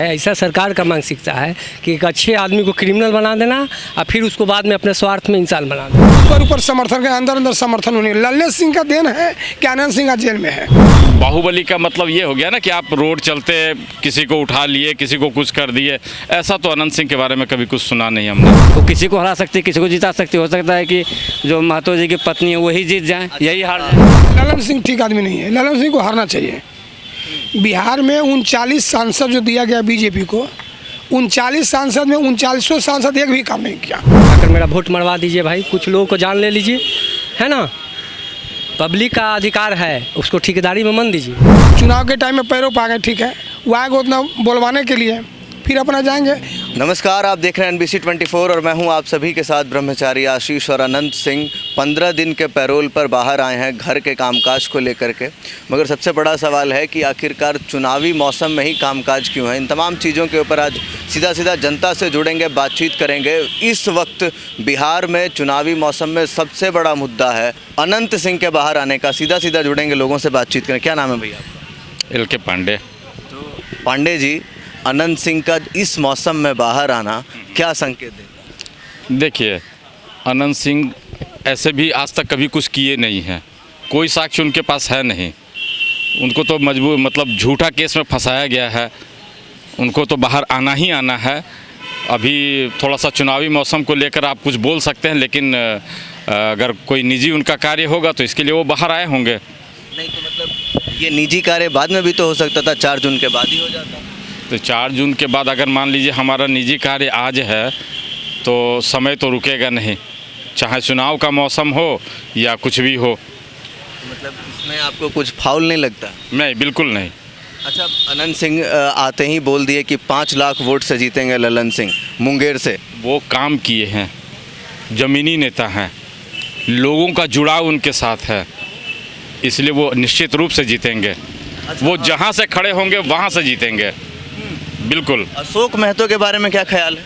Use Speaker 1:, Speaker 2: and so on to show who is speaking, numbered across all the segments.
Speaker 1: है, ऐसा सरकार का मानसिकता है कि एक अच्छे आदमी को क्रिमिनल बना देना और फिर उसको बाद में अपने स्वार्थ में इंसान बना देना।
Speaker 2: ऊपर समर्थन के अंदर अंदर समर्थन होने। लल्ले सिंह का देन है कि आनंद सिंह जेल में है।
Speaker 3: बाहुबली का मतलब ये हो गया ना कि आप रोड चलते किसी को उठा लिए, किसी को कुछ कर दिए। ऐसा तो अनंत सिंह के बारे में कभी कुछ सुना नहीं हमने।
Speaker 4: वो किसी को हरा सकती, किसी को जिता सकती। हो सकता है कि जो महतो जी की पत्नी है वही जीत जाए, यही हार जाए।
Speaker 2: ललन सिंह ठीक आदमी नहीं है, ललन सिंह को हारना चाहिए। बिहार में 39 सांसद जो दिया गया बीजेपी को, 39 सांसद में 39 सांसद एक भी काम नहीं किया।
Speaker 1: अगर मेरा वोट मरवा दीजिए भाई, कुछ लोगों को जान ले लीजिए, है ना। पब्लिक का अधिकार है, उसको ठेकेदारी में मन दीजिए।
Speaker 2: चुनाव के टाइम में पैरों पा गए, ठीक है, वो आएगा उतना बोलवाने के लिए, फिर अपना जाएंगे।
Speaker 5: नमस्कार, आप देख रहे हैं NBC 24 और मैं हूं आप सभी के साथ ब्रह्मचारी आशीष। और अनंत सिंह 15 दिन के पैरोल पर बाहर आए हैं घर के कामकाज को लेकर के। मगर सबसे बड़ा सवाल है कि आखिरकार चुनावी मौसम में ही कामकाज क्यों है। इन तमाम चीज़ों के ऊपर आज सीधा जनता से जुड़ेंगे, बातचीत करेंगे। इस वक्त बिहार में चुनावी मौसम में सबसे बड़ा मुद्दा है अनंत सिंह के बाहर आने का। सीधा जुड़ेंगे, लोगों से बातचीत करें। क्या नाम है भैया आपका?
Speaker 3: LK पांडे।
Speaker 5: तो पांडे जी, अनंत सिंह का इस मौसम में बाहर आना क्या संकेत देता?
Speaker 3: देखिए, अनंत सिंह ऐसे भी आज तक कभी कुछ किए नहीं हैं, कोई साक्ष्य उनके पास है नहीं। उनको तो मतलब झूठा केस में फंसाया गया है, उनको तो बाहर आना ही आना है। अभी थोड़ा सा चुनावी मौसम को लेकर आप कुछ बोल सकते हैं, लेकिन अगर कोई निजी उनका कार्य होगा तो इसके लिए वो बाहर आए होंगे।
Speaker 5: नहीं तो मतलब ये निजी कार्य बाद में भी तो हो सकता था, 4 जून के बाद ही हो जाता।
Speaker 3: तो 4 जून के बाद अगर मान लीजिए हमारा निजी कार्य आज है तो समय तो रुकेगा नहीं, चाहे चुनाव का मौसम हो या कुछ भी हो।
Speaker 5: मतलब इसमें आपको कुछ फाउल नहीं लगता?
Speaker 3: नहीं, बिल्कुल नहीं।
Speaker 5: अच्छा, अनंत सिंह आते ही बोल दिए कि 5 लाख वोट से जीतेंगे ललन सिंह मुंगेर से। वो
Speaker 3: काम किए हैं, ज़मीनी नेता हैं, लोगों का जुड़ाव उनके साथ है, इसलिए वो निश्चित रूप से जीतेंगे।
Speaker 5: अच्छा,
Speaker 3: वो जहाँ से खड़े होंगे वहाँ से जीतेंगे, बिल्कुल।
Speaker 5: अशोक महतो के बारे में क्या ख्याल है?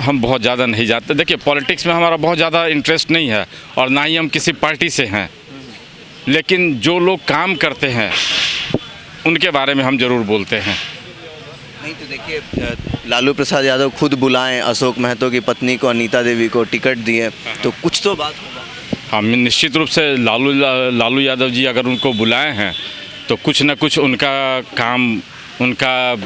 Speaker 3: हम बहुत ज़्यादा नहीं जानते। देखिए, पॉलिटिक्स में हमारा बहुत ज़्यादा इंटरेस्ट नहीं है और ना ही हम किसी पार्टी से हैं, लेकिन जो लोग काम करते हैं उनके बारे में हम ज़रूर बोलते हैं।
Speaker 5: नहीं तो देखिए, लालू प्रसाद यादव खुद बुलाएं अशोक महतो की पत्नी को, अनीता देवी को टिकट दिए, तो कुछ तो बात होगा।
Speaker 3: हम निश्चित रूप से लालू यादव जी अगर उनको बुलाए हैं तो कुछ न कुछ उनका काम, उनका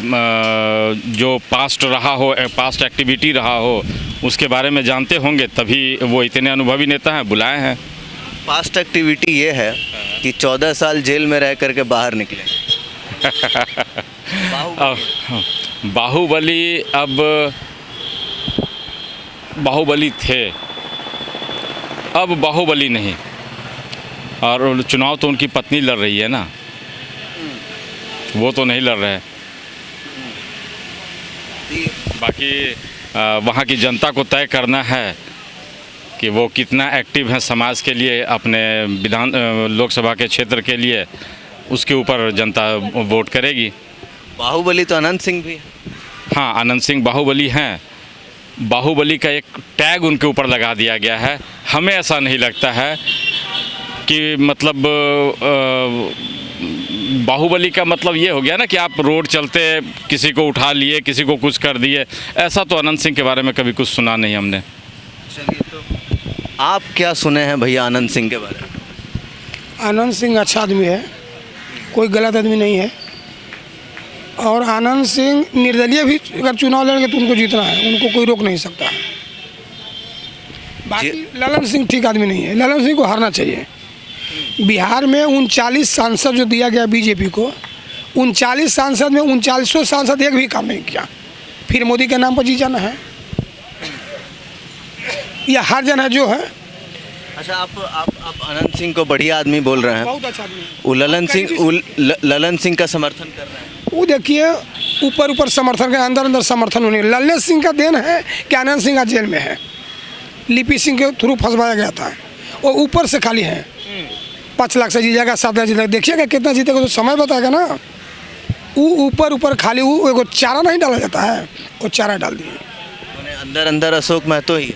Speaker 3: जो पास्ट रहा हो, पास्ट एक्टिविटी रहा हो, उसके बारे में जानते होंगे, तभी वो इतने अनुभवी नेता हैं, बुलाए हैं।
Speaker 5: पास्ट एक्टिविटी ये है कि 14 साल जेल में रह करके बाहर निकले।
Speaker 3: बाहुबली अब बाहुबली थे, अब बाहुबली नहीं। और चुनाव तो उनकी पत्नी लड़ रही है ना, वो तो नहीं लड़ रहे। बाकी वहाँ की जनता को तय करना है कि वो कितना एक्टिव हैं समाज के लिए, अपने लोकसभा के क्षेत्र के लिए, उसके ऊपर जनता वोट करेगी।
Speaker 5: बाहुबली तो अनंत सिंह भी है।
Speaker 3: हाँ, अनंत सिंह बाहुबली हैं। बाहुबली का एक टैग उनके ऊपर लगा दिया गया है। हमें ऐसा नहीं लगता है कि मतलब बाहुबली का मतलब ये हो गया ना कि आप रोड चलते किसी को उठा लिए, किसी को कुछ कर दिए। ऐसा तो अनंत सिंह के बारे में कभी कुछ सुना नहीं हमने।
Speaker 5: चलिए, तो आप क्या सुने हैं भैया अनंत सिंह के बारे में?
Speaker 2: आनंद सिंह अच्छा आदमी है, कोई गलत आदमी नहीं है। और आनंद सिंह निर्दलीय भी अगर चुनाव लड़ेंगे तो उनको जीतना है, उनको कोई रोक नहीं सकता है। बाकी ललन सिंह ठीक आदमी नहीं है, ललन सिंह को हारना चाहिए। बिहार में 39 सांसद जो दिया गया बीजेपी को, 39 सांसद में 39 सांसद एक भी काम नहीं किया। फिर मोदी के नाम पर जी जाना है या हार जाना है जो है।
Speaker 5: अच्छा, आप अनंत सिंह को बढ़िया आदमी बोल रहे हैं,
Speaker 2: बहुत अच्छा आदमी है।
Speaker 5: वो ललन सिंह का समर्थन कर रहे हैं।
Speaker 2: वो देखिए, ऊपर समर्थन के अंदर अंदर समर्थन होने। लल्ले सिंह का देन है कि आनंद सिंह जेल में है, लिपि सिंह के थ्रू फंसवाया गया था। वो ऊपर से खाली है, 5 लाख से जीतेगा, 7 लाख जीतेगा, देखिएगा कितना जीतेगा तो समय बताएगा ना। वो ऊपर खाली वो एगो चारा नहीं डाला जाता है, वो चारा डाल दिए।
Speaker 5: अंदर अशोक महतो ही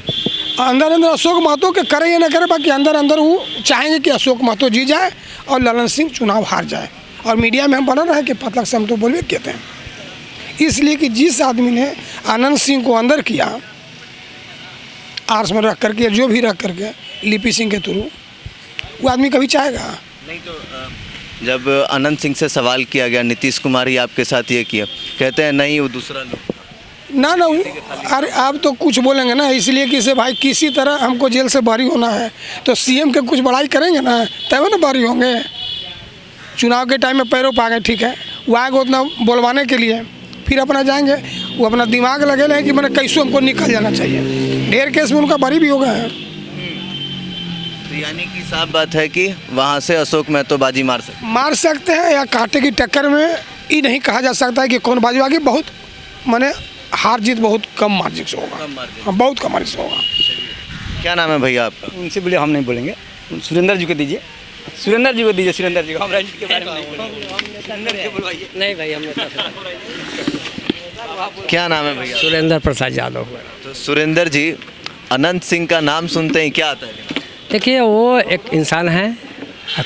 Speaker 2: अंदर अशोक महतो के करे या ना करे, बाकी अंदर वो चाहेंगे कि अशोक महतो जी जाए और ललन सिंह चुनाव हार जाए। और मीडिया में हम बना रहे हैं कि 5 लाख से हम तो बोलवे कहते हैं। इसलिए कि जिस आदमी ने आनंद सिंह को अंदर किया, आर्ट्स में रख करके, जो भी रख करके लिपि सिंह के थ्रू, वो आदमी कभी चाहेगा?
Speaker 5: नहीं तो जब अनंत सिंह से सवाल किया गया, नीतीश कुमार ही आपके साथ ये किया, कहते हैं नहीं वो दूसरा लोग।
Speaker 2: ना अरे आप तो कुछ बोलेंगे ना, इसलिए कि से भाई किसी तरह हमको जेल से बाहरी होना है, तो सीएम के कुछ बड़ाई करेंगे ना, तब ना बाहरी होंगे। चुनाव के टाइम में पैरों पा गए, ठीक है, वो आएगा उतना बोलवाने के लिए, फिर अपना जाएंगे, वो अपना दिमाग लगे रहे कि मैंने कैसे हमको निकल जाना चाहिए। ढेर केस में उनका बारी भी हो गया है।
Speaker 5: तो यानी कि साफ बात है कि वहाँ से अशोक महतो बाजी मार
Speaker 2: सकते हैं, या कांटे की टक्कर में ये नहीं कहा जा सकता है कि कौन बाजी आगे। बहुत माने हार जीत बहुत कम मार्जिन से होगा, हाँ, बहुत कम मार्जिन से होगा।
Speaker 5: क्या नाम है भैया आपका?
Speaker 4: उनसे बोले हम नहीं बोलेंगे, सुरेंद्र जी को दीजिए, सुरेंद्र जी को दीजिए, सुरेंद्र जी को। हम राजनीति के बारे में नहीं बोलेंगे।
Speaker 1: नहीं भाई, हमने
Speaker 5: क्या नाम है भैया?
Speaker 1: सुरेंद्र प्रसाद यादव।
Speaker 5: तो सुरेंद्र जी, अनंत सिंह का नाम सुनते ही क्या आता है?
Speaker 1: देखिए, वो एक इंसान है,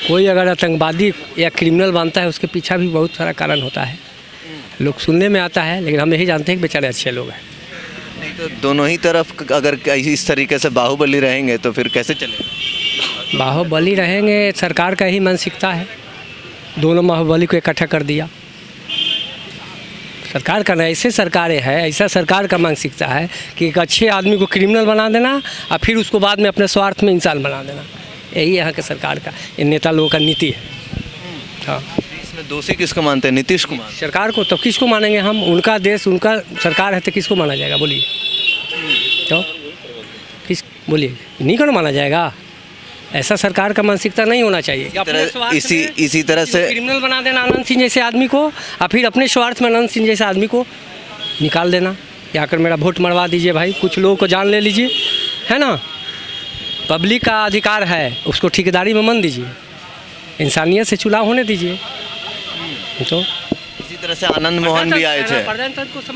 Speaker 1: कोई अगर आतंकवादी या क्रिमिनल बनता है उसके पीछे भी बहुत सारा कारण होता है, लोग सुनने में आता है, लेकिन हम यही जानते हैं कि बेचारे अच्छे लोग हैं।
Speaker 5: नहीं तो दोनों ही तरफ अगर इस तरीके से बाहुबली रहेंगे तो फिर कैसे चलेगा?
Speaker 1: बाहुबली रहेंगे, सरकार का ही मानसिकता है, दोनों बाहुबली को इकट्ठा कर दिया। सरकार का ऐसे सरकारें है, ऐसा सरकार का मानसिकता है कि एक अच्छे आदमी को क्रिमिनल बना देना और फिर उसको बाद में अपने स्वार्थ में इंसान बना देना। यही यहाँ के सरकार का, इन नेता लोगों का नीति है। हाँ,
Speaker 5: इसमें दोषी किसको मानते हैं? नीतीश कुमार
Speaker 1: सरकार को। तो किसको मानेंगे हम? उनका देश, उनका सरकार है, तो किसको माना जाएगा बोलिए? तो किस बोलिए, नहीं क्यों माना जाएगा? ऐसा सरकार का मानसिकता नहीं होना चाहिए।
Speaker 5: इसी तरह से
Speaker 1: क्रिमिनल बना देना आनंद सिंह जैसे आदमी को, और फिर अपने स्वार्थ में आनंद सिंह जैसे आदमी को निकाल देना, या आकर मेरा वोट मरवा दीजिए भाई, कुछ लोगों को जान ले लीजिए, है ना। पब्लिक का अधिकार है, उसको ठेकेदारी में मन दीजिए, इंसानियत से चुनाव होने दीजिए। तो
Speaker 5: इसी तरह से आनंद मोहन भी आए थे,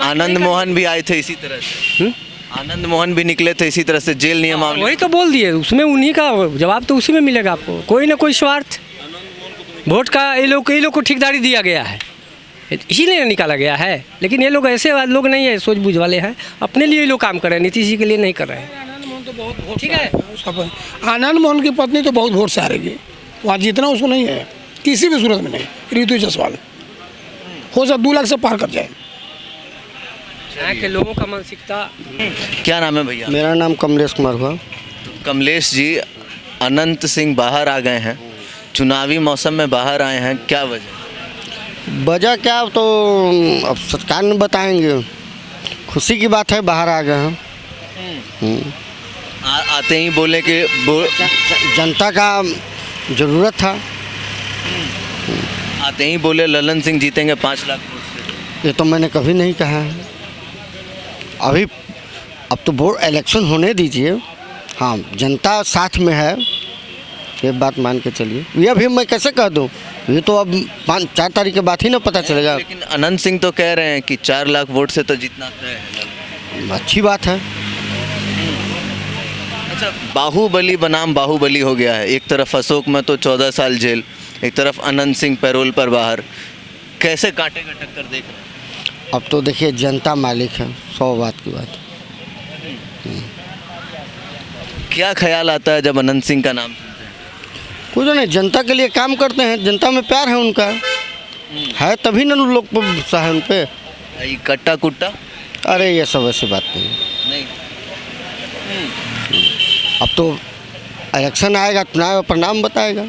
Speaker 5: आनंद मोहन भी आए थे इसी तरह से, आनंद मोहन भी निकले थे इसी तरह से जेल नियमावली।
Speaker 1: वही तो बोल दिए, उसमें उन्हीं का जवाब तो उसी में मिलेगा आपको। कोई ना कोई स्वार्थ, वोट का ये लोग को ठेकेदारी दिया गया है, इसीलिए निकाला गया है। लेकिन ये लोग ऐसे लोग नहीं है, सूझ बूझ वाले हैं, अपने लिए ये लोग काम कर रहे हैं, नीतीश जी के लिए नहीं कर रहे हैं।
Speaker 2: आनंद मोहन तो बहुत वोट,
Speaker 1: ठीक है,
Speaker 2: आनंद मोहन की पत्नी तो बहुत वोट से हारेगी, वहाँ जीतना उसको नहीं है किसी भी सूरत में नहीं। ऋतु जायसवाल हो सकता 2 लाख से पार कर जाए।
Speaker 1: यहाँ के लोगों का मानसिकता।
Speaker 5: क्या नाम है भैया?
Speaker 6: मेरा नाम कमलेश कुमार हुआ।
Speaker 5: कमलेश जी, अनंत सिंह बाहर आ गए हैं, चुनावी मौसम में बाहर आए हैं, क्या वजह?
Speaker 6: वजह क्या, तो अब सरकार ने बताएंगे। खुशी की बात है, बाहर आ गए हैं।
Speaker 5: आते ही बोले कि
Speaker 6: जनता का ज़रूरत था।
Speaker 5: आते ही बोले ललन सिंह जीतेंगे 5 लाख वोट से।
Speaker 6: ये तो मैंने कभी नहीं कहा है। अभी अब तो बोर्ड इलेक्शन होने दीजिए। हाँ, जनता साथ में है, ये बात मान के चलिए। ये अभी मैं कैसे कह दूँ, ये तो अब 5-4 तारीख के बाद ही ना पता चलेगा।
Speaker 5: लेकिन अनंत सिंह तो कह रहे हैं कि 4 लाख वोट से तो जीतना तय है।
Speaker 6: अच्छी बात है।
Speaker 5: अच्छा, बाहुबली बनाम बाहुबली हो गया है, एक तरफ अशोक में तो 14 साल जेल, एक तरफ अनंत सिंह पैरोल पर बाहर, कैसे कांटे का टक्कर देख रहे हैं?
Speaker 6: अब तो देखिए, जनता मालिक है, 100 बात की बात।
Speaker 5: क्या ख्याल आता है जब अनंत सिंह का नाम सुनते हैं?
Speaker 6: कुछ नहीं, जनता के लिए काम करते हैं, जनता में प्यार है उनका, है तभी ना लोग पर गुस्सा है उन पर।
Speaker 5: ये कट्टा कुट्टा?
Speaker 6: अरे ये सब ऐसी बात नहीं। अब तो इलेक्शन आएगा, चुनाव परिणाम बताएगा।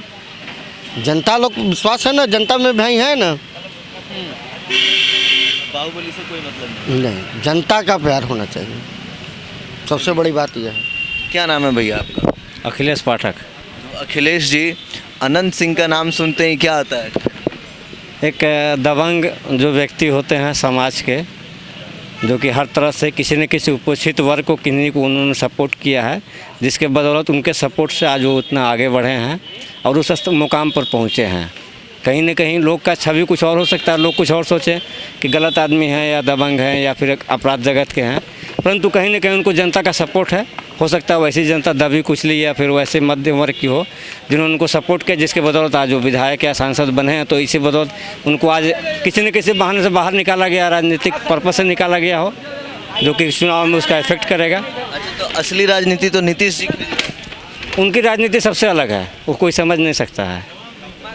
Speaker 6: जनता लोग को विश्वास है ना, जनता में भाई है ना।
Speaker 5: बाहुबली से कोई मतलब
Speaker 6: नहीं, जनता का प्यार होना चाहिए, सबसे बड़ी बात यह है।
Speaker 5: क्या नाम है भैया आपका?
Speaker 4: अखिलेश पाठक।
Speaker 5: तो अखिलेश जी, अनंत सिंह का नाम सुनते ही क्या आता है?
Speaker 4: एक दबंग जो व्यक्ति होते हैं समाज के, जो कि हर तरह से किसी न किसी उपेक्षित वर्ग को किन्हीं को उन्होंने सपोर्ट किया है, जिसके बदौलत उनके सपोर्ट से आज वो उतना आगे बढ़े हैं और उस मुकाम पर पहुँचे हैं। कहीं न कहीं लोग का छवि कुछ और हो सकता है, लोग कुछ और सोचें कि गलत आदमी हैं या दबंग हैं या फिर अपराध जगत के हैं, परंतु कहीं न कहीं उनको जनता का सपोर्ट है। हो सकता है वैसी जनता दबी कुचली या फिर वैसे मध्यम वर्ग की हो जिन्होंने उनको सपोर्ट किया, जिसके बदौलत आज वो विधायक या सांसद बने हैं। तो इसी बदौलत उनको आज किसी न किसी बहाने से बाहर निकाला गया, राजनीतिक पर्पस से निकाला गया हो, जो कि चुनाव में उसका इफेक्ट करेगा।
Speaker 5: अच्छा, तो असली राजनीति तो नीतीश जी की।
Speaker 4: उनकी राजनीति सबसे अलग है, वो कोई समझ नहीं सकता है।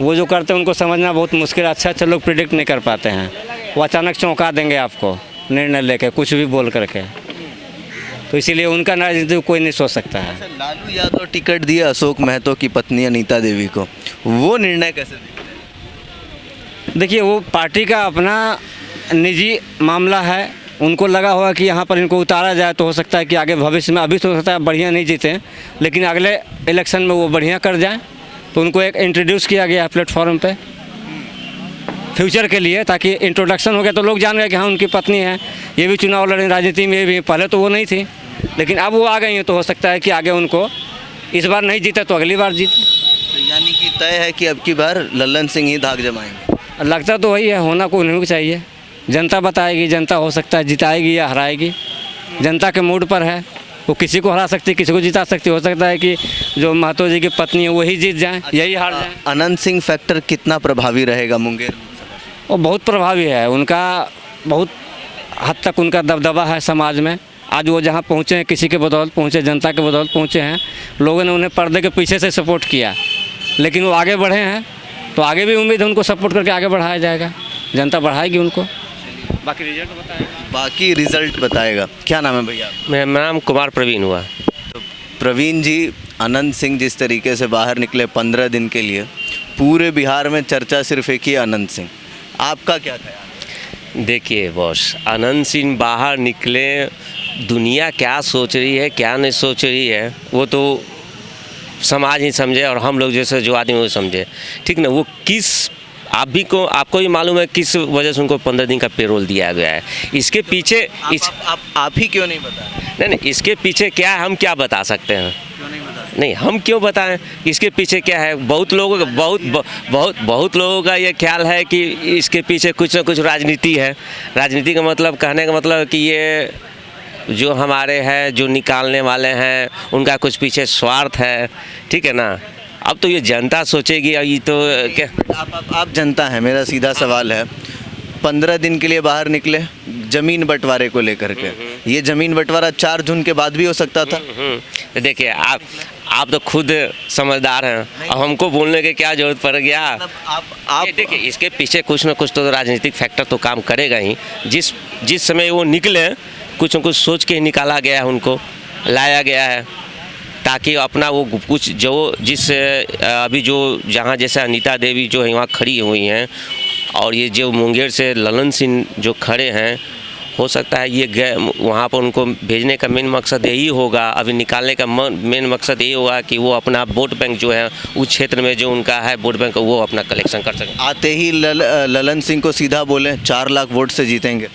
Speaker 4: वो जो करते हैं उनको समझना बहुत मुश्किल है। अच्छा लोग प्रिडिक्ट नहीं कर पाते हैं, वो अचानक चौंका देंगे आपको निर्णय लेके कुछ भी बोल करके। तो इसीलिए उनका राजनीति कोई नहीं सोच सकता है।
Speaker 5: लालू यादव टिकट दिए अशोक महतो की पत्नी अनीता देवी को, वो निर्णय कैसे देखते हैं?
Speaker 4: देखिए, वो पार्टी का अपना निजी मामला है। उनको लगा होगा कि यहाँ पर इनको उतारा जाए तो हो सकता है कि आगे भविष्य में, अभी तो हो सकता है बढ़िया नहीं जीते, लेकिन अगले इलेक्शन में वो बढ़िया कर जाएं। तो उनको एक इंट्रोड्यूस किया गया है प्लेटफॉर्म पे फ्यूचर के लिए, ताकि इंट्रोडक्शन हो गया तो लोग जान गए कि हाँ उनकी पत्नी है, ये भी चुनाव लड़े राजनीति में भी। पहले तो वो नहीं थी, लेकिन अब वो आ गई हैं, तो हो सकता है कि आगे उनको इस बार नहीं जीते तो अगली बार जीते।
Speaker 5: तो यानी कि तय है कि अब की बार लल्लन सिंह ही धाक जमाएंगे।
Speaker 4: लगता तो वही है, होना को उन्हीं को चाहिए। जनता बताएगी, जनता हो सकता है जिताएगी या हराएगी, जनता के मूड पर है। वो किसी को हरा सकती है, किसी को जिता सकती है। हो सकता है कि जो महतो जी की पत्नी है वही जीत जाए, यही हार जाए।
Speaker 5: अनंत सिंह फैक्टर कितना प्रभावी रहेगा मुंगेर?
Speaker 4: वो बहुत प्रभावी है, उनका बहुत हद तक उनका दबदबा है समाज में। आज वो जहाँ पहुँचे हैं किसी के बदौलत पहुँचे, जनता के बदौलत पहुँचे हैं। लोगों ने उन्हें पर्दे के पीछे से सपोर्ट किया, लेकिन वो आगे बढ़े हैं, तो आगे भी उम्मीद है उनको सपोर्ट करके आगे बढ़ाया जाएगा, जनता बढ़ाएगी उनको।
Speaker 5: बाकी रिजल्ट बताएगा। क्या नाम है भैया?
Speaker 7: मेरा नाम कुमार प्रवीण हुआ।
Speaker 5: तो प्रवीण जी, अनंत सिंह जिस तरीके से बाहर निकले 15 दिन के लिए, पूरे बिहार में चर्चा सिर्फ एक ही अनंत सिंह। आपका क्या ख्याल?
Speaker 7: देखिए बॉस, अनंत सिंह बाहर निकले, दुनिया क्या सोच रही है क्या नहीं सोच रही है वो तो समाज ही समझे और हम लोग जैसे जो आदमी वो समझे, ठीक ना। वो किस आपको ही मालूम है किस वजह से उनको 15 दिन का पेरोल दिया गया है। इसके पीछे
Speaker 5: आप ही क्यों नहीं बता रहे?
Speaker 7: नहीं, इसके पीछे क्या है हम क्या बता सकते हैं? नहीं, हम क्यों बताएं इसके पीछे क्या है? बहुत लोगों का ये ख्याल है कि इसके पीछे कुछ ना कुछ राजनीति है। राजनीति का मतलब, कहने का मतलब कि ये जो हमारे हैं, जो निकालने वाले हैं, उनका कुछ पीछे स्वार्थ है, ठीक है ना। अब तो ये जनता सोचेगी, और ये तो क्या
Speaker 5: आप जनता हैं, मेरा सीधा सवाल है, 15 दिन के लिए बाहर निकले जमीन बंटवारे को लेकर के, ये जमीन बंटवारा 4 जून के बाद भी हो सकता था।
Speaker 7: तो देखिए, आप तो खुद समझदार हैं, अब हमको बोलने की क्या जरूरत पड़ गया। आप देखिए, इसके पीछे कुछ ना कुछ तो राजनीतिक फैक्टर तो काम करेगा ही। जिस समय वो निकले, कुछ न कुछ सोच के निकाला गया है, उनको लाया गया है, ताकि अपना वो कुछ जो अभी जो जहाँ जैसे अनीता देवी जो है वहाँ खड़ी हुई हैं, और ये जो मुंगेर से ललन सिंह जो खड़े हैं, हो सकता है ये वहाँ पर उनको भेजने का मेन मकसद यही होगा, अभी निकालने का मेन मकसद यही होगा कि वो अपना वोट बैंक जो है उस क्षेत्र में जो उनका है वोट बैंक, वो अपना कलेक्शन कर सकें।
Speaker 5: आते ही ललन सिंह को सीधा बोले 4 लाख वोट से जीतेंगे।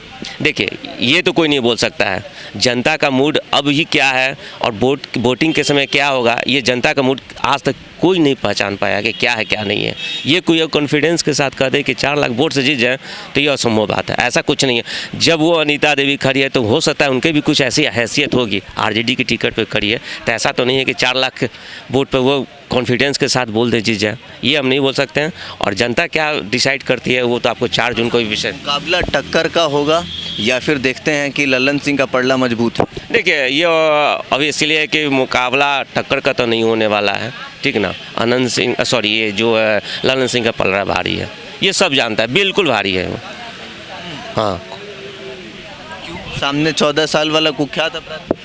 Speaker 7: देखिए, ये तो कोई नहीं बोल सकता है जनता का मूड अब ही क्या है और वोटिंग के समय क्या होगा। ये जनता का मूड आज तक कोई नहीं पहचान पाया कि क्या है क्या नहीं है। ये कोई कॉन्फिडेंस के साथ कह दे कि 4 लाख वोट से जीत जाए तो ये असंभव बात है, ऐसा कुछ नहीं है। जब वो अनीता देवी खड़ी है तो हो सकता है उनके भी कुछ ऐसी हैसियत होगी, आरजेडी की टिकट पे खड़ी है, तो ऐसा तो नहीं है कि 4 लाख वोट पे वो कॉन्फिडेंस के साथ बोल दे जीत जाए, ये हम नहीं बोल सकते हैं। और जनता क्या डिसाइड करती है वो तो आपको 4 जून को भी विषय।
Speaker 5: मुकाबला टक्कर का होगा या फिर देखते हैं कि ललन सिंह का पलड़ा मजबूत है?
Speaker 7: देखिए, ये अभी इसलिए है कि मुकाबला टक्कर का तो नहीं होने वाला है, ठीक ना। अनंत सिंह ये जो है ललन सिंह का पलड़ा भारी है, ये सब जानता है, बिल्कुल भारी है। हाँ,
Speaker 5: सामने 14 साल वाला कुख्यात अपराधी।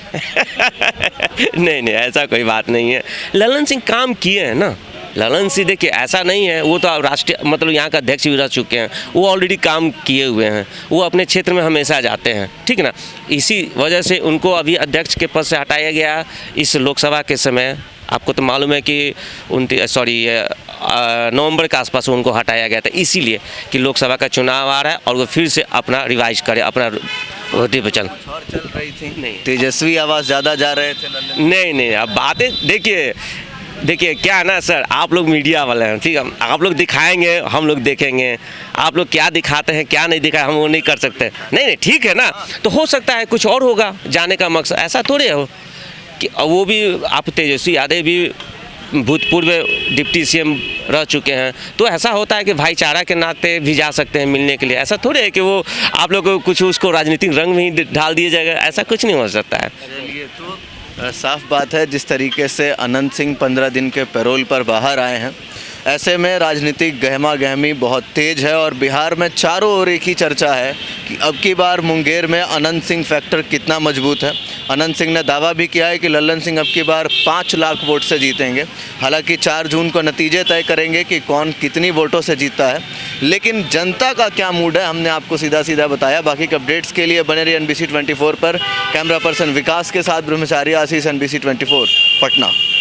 Speaker 7: नहीं, ऐसा कोई बात नहीं है। ललन सिंह काम किए हैं ना। ललन सिंह देखिए, ऐसा नहीं है, वो तो राष्ट्रीय मतलब यहाँ का अध्यक्ष भी रह चुके हैं, वो ऑलरेडी काम किए हुए हैं, वो अपने क्षेत्र में हमेशा जाते हैं, ठीक ना। इसी वजह से उनको अभी अध्यक्ष के पद से हटाया गया इस लोकसभा के समय। आपको तो मालूम है कि नवंबर के आसपास उनको हटाया गया था, इसीलिए कि लोकसभा का चुनाव आ रहा है और वो फिर से अपना रिवाइज करे, अपना रोटी पे चल
Speaker 5: रही थी। नहीं, तेजस्वी आवाज़ ज़्यादा जा रहे थे ललन।
Speaker 7: नहीं, अब बातें देखिए, देखिए क्या है ना सर, आप लोग मीडिया वाले हैं, ठीक है, आप लोग दिखाएंगे हम लोग देखेंगे, आप लोग क्या दिखाते हैं क्या नहीं दिखाए हम वो नहीं कर सकते। नहीं ठीक है ना, तो हो सकता है कुछ और होगा जाने का मकसद, ऐसा थोड़ी हो कि वो भी आप तेजस्वी यादव भी भूतपूर्व डिप्टी सीएम रह चुके हैं, तो ऐसा होता है कि भाईचारा के नाते भी जा सकते हैं मिलने के लिए। ऐसा थोड़ी है कि वो आप लोग को कुछ उसको राजनीतिक रंग में ही ढाल दिया जाएगा, ऐसा कुछ नहीं हो सकता है।
Speaker 5: चलिए, तो साफ बात है जिस तरीके से अनंत सिंह 15 दिन के पैरोल पर बाहर आए हैं, ऐसे में राजनीतिक गहमा गहमी बहुत तेज है और बिहार में चारों ओर एक ही चर्चा है कि अब की बार मुंगेर में अनंत सिंह फैक्टर कितना मजबूत है। अनंत सिंह ने दावा भी किया है कि लल्लन सिंह अब की बार 5 लाख वोट से जीतेंगे। हालांकि 4 जून को नतीजे तय करेंगे कि कौन कितनी वोटों से जीतता है, लेकिन जनता का क्या मूड है हमने आपको सीधा सीधा बताया। बाकी के अपडेट्स के लिए बने रहिए NBC 24 पर। कैमरा पर्सन विकास के साथ ब्रह्मचारी आशीष, NBC 24 पटना।